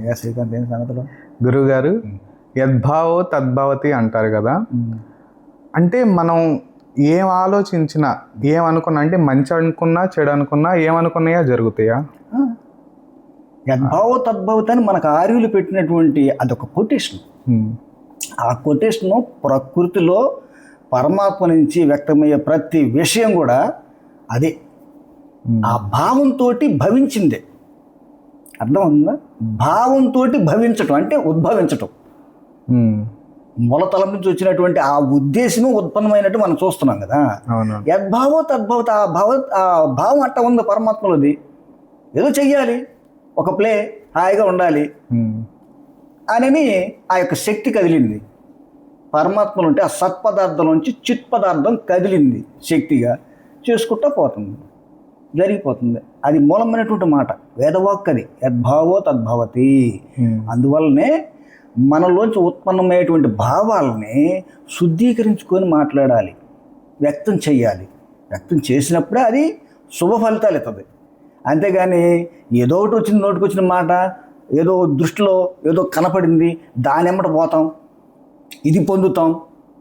ఇంకా శ్రీకాంత్ ఏం సంగతులు? గురువుగారు, యద్భావో తద్భవతి అంటారు కదా, అంటే మనం ఏం ఆలోచించినా ఏమనుకున్నా, అంటే మంచి అనుకున్నా చెడు అనుకున్నా ఏమనుకున్నాయా జరుగుతాయా? యద్భావో తద్భవతి అని మనకు ఆర్యులు పెట్టినటువంటి అదొక కొటేషన్. ఆ కొటేషను ప్రకృతిలో పరమాత్మ నుంచి వ్యక్తమయ్యే ప్రతి విషయం కూడా అదే ఆ భావంతో భవించిందే. అర్థం ఉందా? భావంతో భవించటం అంటే ఉద్భవించటం, మూలతలం నుంచి వచ్చినటువంటి ఆ ఉద్దేశమే ఉత్పన్నమైనట్టు మనం చూస్తున్నాం కదా. యద్భావో తద్భవత, ఆ భావం అట్ట ఉంది పరమాత్మలోది. ఏదో చెయ్యాలి, ఒక ప్లే హాయిగా ఉండాలి అని ఆ యొక్క శక్తి కదిలింది. పరమాత్మలు ఉంటే ఆ సత్పదార్థం నుంచి చిత్ పదార్థం కదిలింది, శక్తిగా చేసుకుంటూ పోతుంది, జరిగిపోతుంది. అది మూలమైనటువంటి మాట, వేదవాక్ అది, యద్భావో తద్భవతి. అందువల్లనే మనలోంచి ఉత్పన్నమయ్యేటువంటి భావాలని శుద్ధీకరించుకొని మాట్లాడాలి, వ్యక్తం చెయ్యాలి. వ్యక్తం చేసినప్పుడే అది శుభ ఫలితాలు ఇస్తుంది. అంతేగాని ఏదో ఒకటి వచ్చింది, నోటికి వచ్చిన మాట, ఏదో దృష్టిలో ఏదో కనపడింది, దాని ఎమ్మట పోతాం, ఇది పొందుతాం,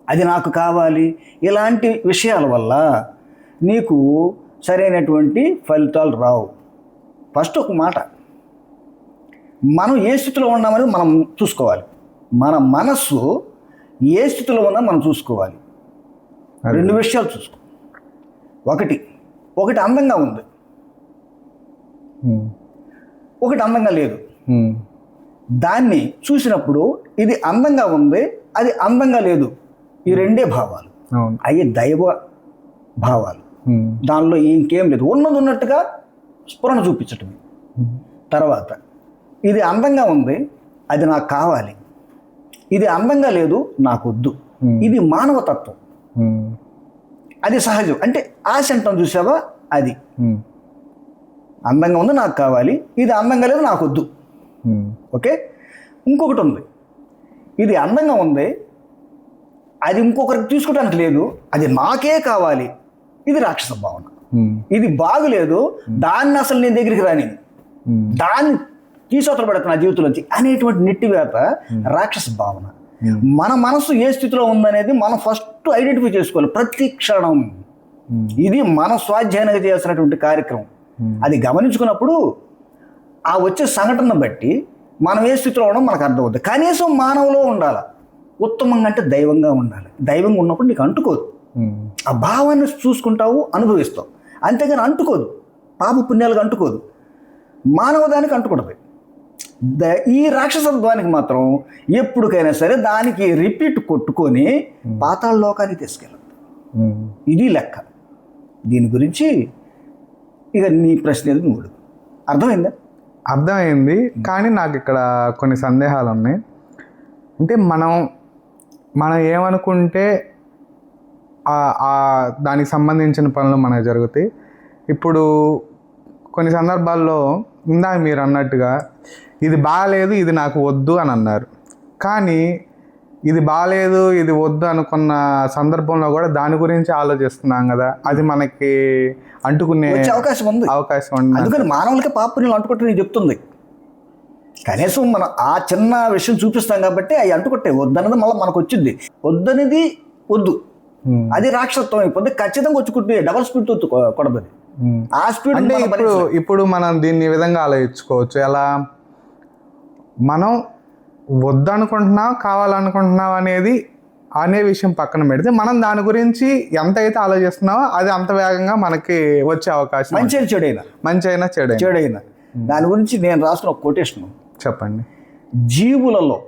అది నాకు కావాలి, ఇలాంటి విషయాల వల్ల నీకు సరైనటువంటి ఫలితాలు రావు. ఫస్ట్ ఒక మాట, మనం ఏ స్థితిలో ఉన్నామని మనం చూసుకోవాలి. మన మనస్సు ఏ స్థితిలో ఉన్నా మనం చూసుకోవాలి. రెండు విషయాలు చూసుకో. ఒకటి అందంగా ఉంది, ఒకటి అందంగా లేదు. దాన్ని చూసినప్పుడు ఇది అందంగా ఉంది, అది అందంగా లేదు, ఈ రెండే భావాలు. అవి దైవ భావాలు. దానిలో ఇంకేం లేదు, ఉన్నది ఉన్నట్టుగా స్ఫురణ చూపించటమే. తర్వాత ఇది అందంగా ఉంది, అది నాకు కావాలి, ఇది అందంగా లేదు, నాకు వద్దు. ఇది మానవతత్వం, అది సహజం. అంటే ఆశ అంటాం చూసావా, అది అందంగా ఉంది, నాకు కావాలి, ఇది అందంగా లేదు, నాకు వద్దు. ఓకే. ఇంకొకటి ఉంది, ఇది అందంగా ఉంది, అది ఇంకొకరికి తీసుకోవడానికి లేదు, అది నాకే కావాలి, ఇది రాక్షస భావన. ఇది బాగులేదు, దాన్ని అసలు నేను దగ్గరికి రాని, దాన్ని తీసవతల పడతాను నా జీవితంలోంచి అనేటువంటి నెట్టివేత రాక్షస భావన. మన మనసు ఏ స్థితిలో ఉందనేది మనం ఫస్ట్ ఐడెంటిఫై చేసుకోవాలి ప్రతి క్షణం. ఇది మన స్వాధ్యాయంగా చేయాల్సినటువంటి కార్యక్రమం. అది గమనించుకున్నప్పుడు ఆ వచ్చే సంఘటన బట్టి మనం ఏ స్థితిలో ఉండడం మనకు అర్థమవుతుంది. కనీసం మానవులో ఉండాలి, ఉత్తమంగా అంటే దైవంగా ఉండాలి. దైవంగా ఉన్నప్పుడు నీకు అంటుకోదు, ఆ భావాన్ని చూసుకుంటావు, అనుభవిస్తావు. అంతేగాని అంటుకోదు, పాప పుణ్యాలకు అంటుకోదు, మానవదానికి అంటుకూడదు. ఈ రాక్షసత్వానికి మాత్రం ఎప్పటికైనా సరే దానికి రిపీట్ కొట్టుకొని పాతాళ లోకానికి తీసుకెళ్ళదు. ఇది లెక్క. దీని గురించి ఇక నీ ప్రశ్న ఏది నువ్వు అర్థమైందా? అర్థమైంది, కానీ నాకు ఇక్కడ కొన్ని సందేహాలు ఉన్నాయి. అంటే మనం ఏమనుకుంటే దానికి సంబంధించిన పనులు మనకు జరుగుతాయి. ఇప్పుడు కొన్ని సందర్భాల్లో ఇందాక మీరు అన్నట్టుగా ఇది బాగాలేదు, ఇది నాకు వద్దు అని అన్నారు. కానీ ఇది బాగాలేదు, ఇది వద్దు అనుకున్న సందర్భంలో కూడా దాని గురించి ఆలోచిస్తున్నాం కదా, అది మనకి అంటుకునే అవకాశం ఉంది. అందుకని మానవులకి పాపపుణ్యాలు అంటుకుంటే నేను చెప్తుంది. కనీసం మనం ఆ చిన్న విషయం చూపిస్తాం కాబట్టి అవి అంటుకుంటే వద్దన్నది మళ్ళీ మనకు వచ్చింది. వద్దనేది వద్దు, అది రాక్షసత్వం అయిపోతుంది. ఖచ్చితంగా వచ్చుకుంటే డబల్ స్పీడ్ కొడదు. ఆ స్పీడ్ అంటే ఇప్పుడు మనం దీన్ని ఈ విధంగా ఆలోచించుకోవచ్చు. ఎలా మనం వద్దనుకుంటున్నాం, కావాలనుకుంటున్నాం అనే విషయం పక్కన పెడితే మనం దాని గురించి ఎంత అయితే ఆలోచిస్తున్నామో అది అంత వేగంగా మనకి వచ్చే అవకాశం. మంచి అయినా చెడైనా దాని గురించి నేను రాసిన ఒక కొటేషన్ చెప్పండి. జీవులలో,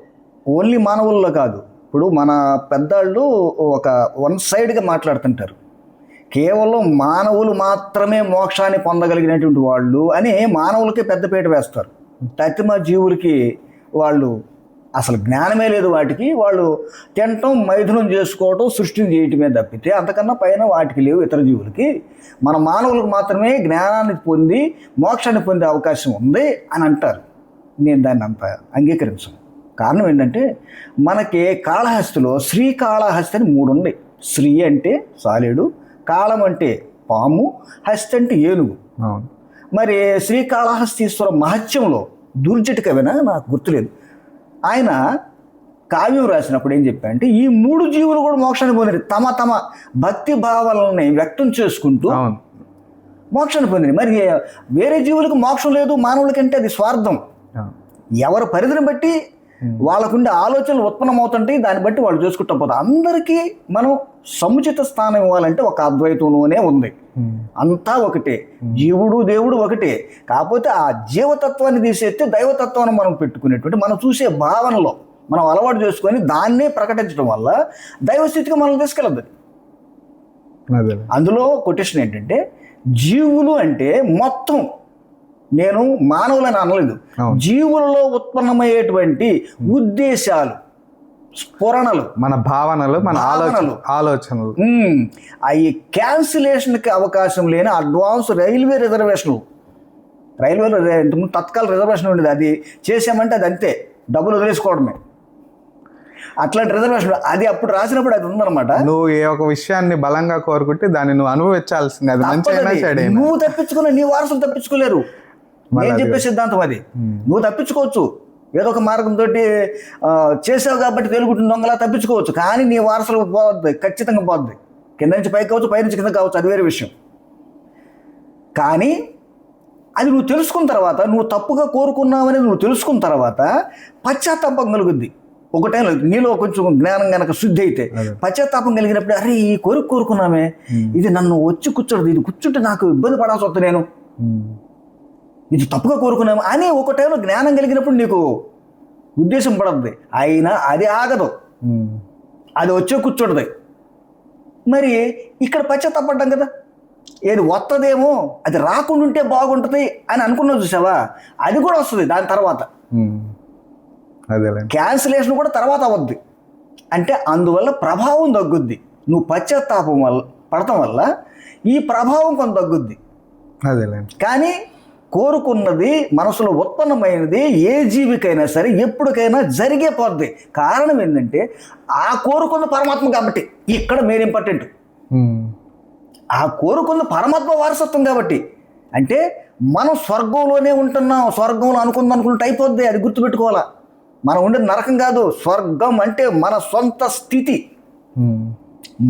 ఓన్లీ మానవుల్లో కాదు, ఇప్పుడు మన పెద్దవాళ్ళు ఒక వన్ సైడ్గా మాట్లాడుతుంటారు. కేవలం మానవులు మాత్రమే మోక్షాన్ని పొందగలిగినటువంటి వాళ్ళు అని మానవులకే పెద్దపీట వేస్తారు. తత్తిమ జీవులకి వాళ్ళు అసలు జ్ఞానమే లేదు. వాటికి వాళ్ళు తినటం, మైథునం చేసుకోవటం, సృష్టిని చేయటమే తప్పితే అంతకన్నా పైన వాటికి లేవు ఇతర జీవులకి. మన మానవులకు మాత్రమే జ్ఞానాన్ని పొంది మోక్షాన్ని పొందే అవకాశం ఉంది అని అంటారు. నేను దాన్ని అంత అంగీకరించను. కారణం ఏంటంటే మనకి కాళహస్తిలో శ్రీకాళహస్తి అని 3 ఉన్నాయి. శ్రీ అంటే సాలేడు, కాళం అంటే పాము, హస్తి అంటే ఏనుగు. మరి శ్రీకాళహస్తీశ్వర మహత్యంలో దూర్జటి కవినా నాకు గుర్తులేదు, ఆయన కావ్యం రాసినప్పుడు ఏం చెప్పారంటే ఈ 3 జీవులు కూడా మోక్షాన్ని పొందినారు, తమ తమ భక్తి భావాలని వ్యక్తం చేసుకుంటూ మోక్షాన్ని పొందినారు. మరి వేరే జీవులకు మోక్షం లేదు, మానవులకంటే అది స్వార్థం. ఎవరి పరిధిని బట్టి వాళ్ళకుండే ఆలోచనలు ఉత్పన్నమవుతుంటాయి, దాన్ని బట్టి వాళ్ళు చేసుకుంటూ పోతారు. అందరికీ మనం సముచిత స్థానం ఇవ్వాలంటే ఒక అద్వైతంలోనే ఉంది. అంతా ఒకటే, జీవుడు దేవుడు ఒకటే. కాకపోతే ఆ జీవతత్వాన్ని తీసేస్తే దైవతత్వాన్ని మనం పెట్టుకునేటువంటి మనం చూసే భావనలో మనం అలవాటు చేసుకొని దాన్నే ప్రకటించడం వల్ల దైవస్థితికి మనం తీసుకెళ్ళదు. అందులో కొటేషన్ ఏంటంటే జీవులు అంటే మొత్తం, నేను మానవులని అనలేదు, జీవులలో ఉత్పన్నమయ్యేటువంటి ఉద్దేశాలు, స్ఫురణలు, మన భావనలు, మన ఆలోచనలు అవి క్యాన్సిలేషన్కి అవకాశం లేని అడ్వాన్స్ రైల్వే రిజర్వేషన్లు. రైల్వేలో తత్కాల రిజర్వేషన్ ఉండేది, అది చేసామంటే అది అంతే, డబ్బులు వదిలేసుకోవడమే. అట్లాంటి రిజర్వేషన్ అది అప్పుడు రాసినప్పుడు అది ఉందన్నమాట. నువ్వు ఏ ఒక విషయాన్ని బలంగా కోరుకుంటే దాన్ని నువ్వు అనుభవించాల్సింది, అది మంచి. నువ్వు తప్పించుకున్నా నీ వారసులు తప్పించుకోలేరు. నేను చెప్పే సిద్ధాంతం అది. నువ్వు తప్పించుకోవచ్చు, ఏదో ఒక మార్గంతో చేసావు కాబట్టి తెలుగుంటుంది దొంగలా తప్పించుకోవచ్చు, కానీ నీ వారసులు పోద్ది, ఖచ్చితంగా పోద్ది. కింద నుంచి పైకి కావచ్చు, పై నుంచి కింద కావచ్చు, అది వేరే విషయం. కానీ అది నువ్వు తెలుసుకున్న తర్వాత, నువ్వు తప్పుగా కోరుకున్నావని నువ్వు తెలుసుకున్న తర్వాత పశ్చాత్తాపం కలుగుద్ది. ఒక టైంలో నీలో కొంచెం జ్ఞానం కనుక శుద్ధి అయితే పశ్చాత్తాపం కలిగినప్పుడు అరే ఈ కోరుకున్నామే, ఇది నన్ను వచ్చి కూర్చోడు, ఇది కూర్చుంటే నాకు ఇబ్బంది పడాల్సి వస్తుంది, నేను ఇది తప్పుగా కోరుకున్నాము అని ఒక టైంలో జ్ఞానం కలిగినప్పుడు నీకు ఉద్దేశం పడద్ది. అయినా అది ఆగదు, అది వచ్చే కూర్చోడుది. మరి ఇక్కడ పశ్చాత్తాపడ్డాం కదా, ఏది వస్తుందేమో, అది రాకుండా ఉంటే బాగుంటుంది అని అనుకున్నావు చూసావా, అది కూడా వస్తుంది దాని తర్వాత. క్యాన్సిలేషన్ కూడా తర్వాత అవద్ది. అంటే అందువల్ల ప్రభావం తగ్గుద్ది. నువ్వు పశ్చాత్తాపం వల్ల పడటం వల్ల ఈ ప్రభావం కొంత తగ్గుద్ది. కానీ కోరుకున్నది మనసులో ఉత్పన్నమైనది ఏ జీవికైనా సరే ఎప్పటికైనా జరిగే పోద్ది. కారణం ఏంటంటే ఆ కోరుకున్న పరమాత్మ కాబట్టి. ఇక్కడ మెయిన్ ఇంపార్టెంట్, ఆ కోరుకున్న పరమాత్మ వారసత్వం కాబట్టి. అంటే మనం స్వర్గంలోనే ఉంటున్నాం, స్వర్గంలో అనుకున్నట్టు అయిపోద్ది, అది గుర్తుపెట్టుకోవాలా. మనం ఉండేది నరకం కాదు, స్వర్గం అంటే మన సొంత స్థితి,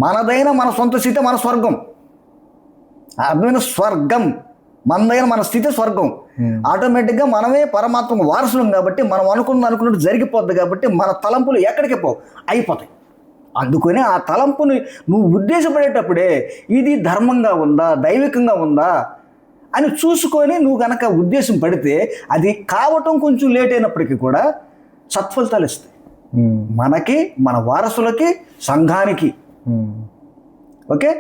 మనదైన మన సొంత స్థితి మన స్వర్గం. అర్థమైన స్వర్గం మనదైన మన స్థితి స్వర్గం. ఆటోమేటిక్గా మనమే పరమాత్మ వారసులం కాబట్టి మనం అనుకున్నట్టు జరిగిపోద్ది కాబట్టి మన తలంపులు ఎక్కడికి అయిపోతాయి. అందుకని ఆ తలంపుని నువ్వు ఉద్దేశపడేటప్పుడే ఇది ధర్మంగా ఉందా, దైవికంగా ఉందా అని చూసుకొని నువ్వు కనుక ఉద్దేశం పడితే అది కావటం కొంచెం లేట్ అయినప్పటికీ కూడా సత్ఫలితాలు ఇస్తాయి మనకి, మన వారసులకి, సంఘానికి. ఓకే.